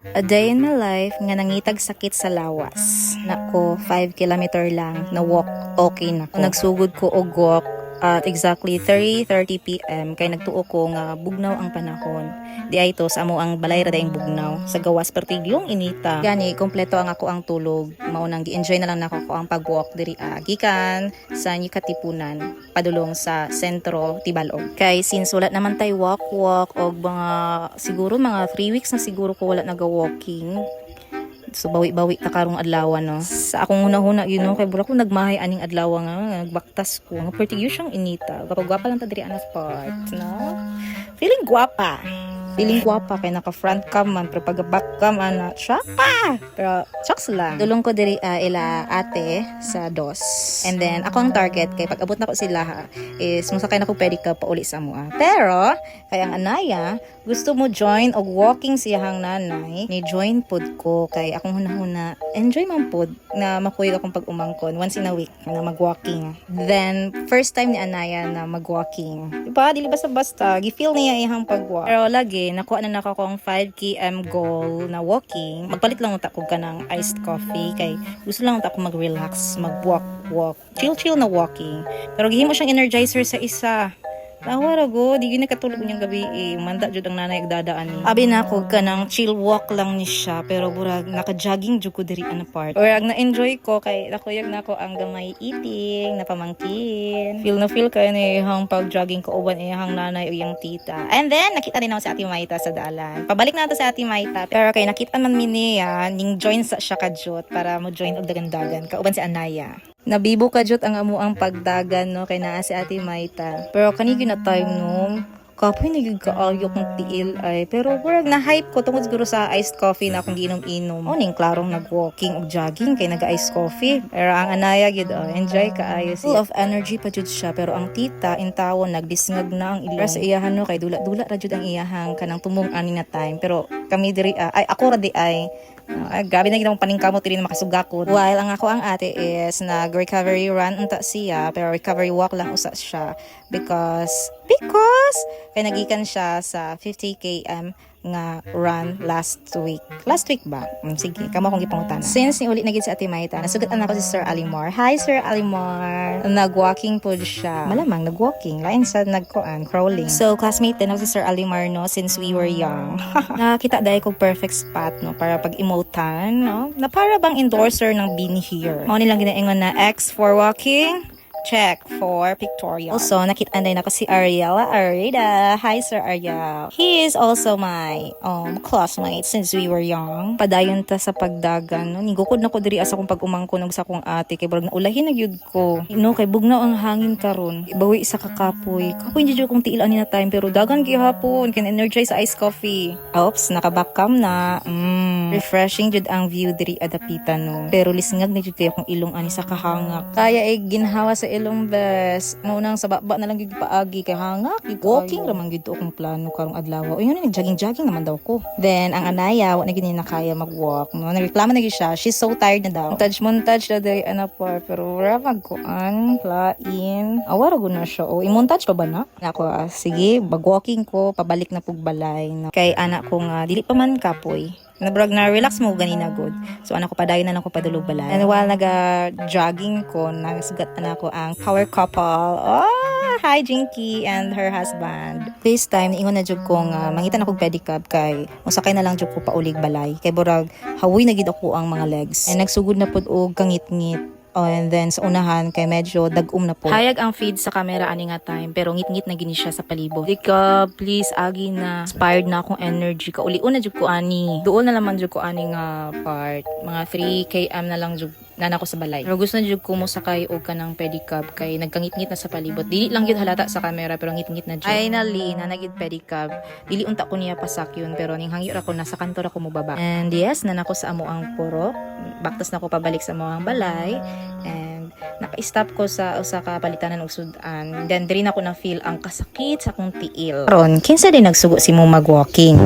A day in my life nga nangitag sakit sa lawas. Nako, 5 kilometer lang na walk, okay na ko. Nagsugod ko og walk at exactly 3:30 PM kay nagtuo ko nga bugnaw ang panahon. Di ay to sa amo ang balay ra daing bugnaw sa gawas pertigyong inita. Gani kompleto ang ako ang tulog. Mao nang gi-enjoy na lang nako ko ang pag-walk diri gikan sa Katipunan padulong sa sentro Tibalog. Kay since wala naman tay walk og mga siguro mga 3 weeks na siguro ko wala naga-walking. So bawi-bawi ta karong adlaw no. Sa akong hunahuna yun no, kay bura ko nagmahay aning adlaw nga nagbaktas ko. Nga pertigyo siyang inita. Gwapa lang ta diri anas part, no? Feeling gwapa. Feeling gwapa kay naka front cam man pero pag back cam ana chapa. Pero chocks lang. Dulong ko diri ila ate sa dos. And then ako ang target kay pag abot na ko sila is musakay na ko pedicab pa uli sa mua. Pero kay ang anaya gusto mo join og walking siyahang nanay ni join pod ko kay akong hunahuna enjoy man pod na makuy akong pag umangkon once in a week na mag-walking. Then first time ni anaya na mag-walking. Diba dili basta-basta gi-feel niya iyang pag-walk. Pero lagi nakuha na nako kong 5 km goal na walking. Magpalit lang utak ko kanang iced coffee kay gusto lang utak ko mag-relax, mag-walk, chill na walking. Pero gihimo siyang energizer sa isa. Nawara go, di yun nakatulog niyang gabi manda jud ang nanay agdadaan ni. Abi na ako kanang chill walk lang ni siya pero burag naka-jogging jud ko diri an part. Or ag na-enjoy ko kay nakuyag na ako ang gamay eating, napamangkin. Feel kay ni hang pag-jogging ko uban iyang nanay o iyang tita. And then nakita din ako sa Ate Maita sa dalan. Pabalik na to sa Ate Maita. Pero kay nakita man mi niya ning join sa siya kadjot para mo join og dagan-dagan kauban si Anaya. Nabibo ka jud ang amo ang pagdagan no kay naa si Ate Maita. Pero kanigi na time no kapoy na gyud kaayo kong tiil ay pero burag na hype ko tungod siguro sa iced coffee na akong giinom-inom. O ning klarong nag-walking og jogging kay naga-iced coffee. Pero ang anaya gyud enjoy kaayo siya. Full of energy pa jud siya pero ang tita in tawon nagdisngag na ang ilong. Sa iyahan no kay dula-dula ra jud ang iyahang kanang tumong ani na time pero kami diri ay ako ra di ay grabe na ginawang paningkamot rin na makasugakod. While ang ako ang ate is nag-recovery run unta siya pero recovery walk lang usa siya because kay nagikan siya sa 50 km nga run last week ba? Sige, kamo akong gipangutana. Since ni uli na gid sa Ate Maita, nasugatan ako si Sir Alimar. Hi Sir Alimar. Nag-walking po siya. Malamang nag-walking, lain sa crawling. So classmate din ako si Sir Alimar no since we were young. Nakita dai ko perfect spot no para pag-emotan no. Na para bang endorser ng Been Here. Mao nilang ginaingon na X for walking. Check for pictorial. Also, nakita din ako si Ariel Arida. Hi, Sir Ariel. He is also my classmate since we were young. Padayon ta sa pagdagan. No? Nigukod na ko diri asa kong pag-umangkon og sa akong ate. Kay barag naulahin na gyud ko. No, kay bugnaw ang hangin karon. Ibawi sa kakapoy. Kapoy jud kong tiil ani na time pero dagan gihapon. Can energize sa iced coffee. Oops, naka-backcam na. Refreshing jud ang view diri adapitan no. Pero lisngag na jud kayo kung ilong ani sa kahangak. Kaya ginhawa sa ilong bes. Maunang sa baba na lang gyud paagi kay hangak. Walking ra man gyud akong plano karong adlaw. O yun nag-jogging naman daw ko. Then ang anaya wa na gyud na kaya mag-walk. Nagreklamo na gyud siya. She's so tired na daw. Montage na day par pero wala magkuan lain. Awara gud na siya. O i-montage pa ba na? Ako sige, mag-walking ko pabalik na pug balay. Kay anak ko nga dili pa man kapoy. Nabrag na relax mo ganina good. So anak ko padayon na lang ko padulog balay. And while naga-jogging ko, nagsugat na ako ang power couple. Hi Jinky and her husband. This time ingon na jud ko nga mangitan ako pedicab kay musakay na lang jud ko paulig balay. Kay burag hawoy na gid ako ang mga legs. And nagsugod na pud og kangit-ngit. And then sa unahan kay medyo dagum na po. Hayag ang feed sa camera ani nga time pero ngit-ngit na gini siya sa palibot. Dika please agi na. Inspired na akong energy ka uli una jud ko ani. Duol na naman jud ko ani nga part. Mga 3 km na lang jud nana ko sa balay. Pero gusto na jud ko mo sakay og kanang pedicab kay nagkangit-ngit na sa palibot. Dili lang gyud halata sa camera pero ngit-ngit na jud. Finally na nagid pedicab. Dili unta ko niya pasak yun pero ning hangyo ra ko nasa kanto ra ko mo baba. And yes, nanako sa amo ang puro. Baktas na ko pabalik sa mga balay. And naka-stop ko sa usa ka palitanan og sudan. Then diri na ko na feel ang kasakit sa akong tiil. Ron, kinsa din nagsugo si mo mag-walking?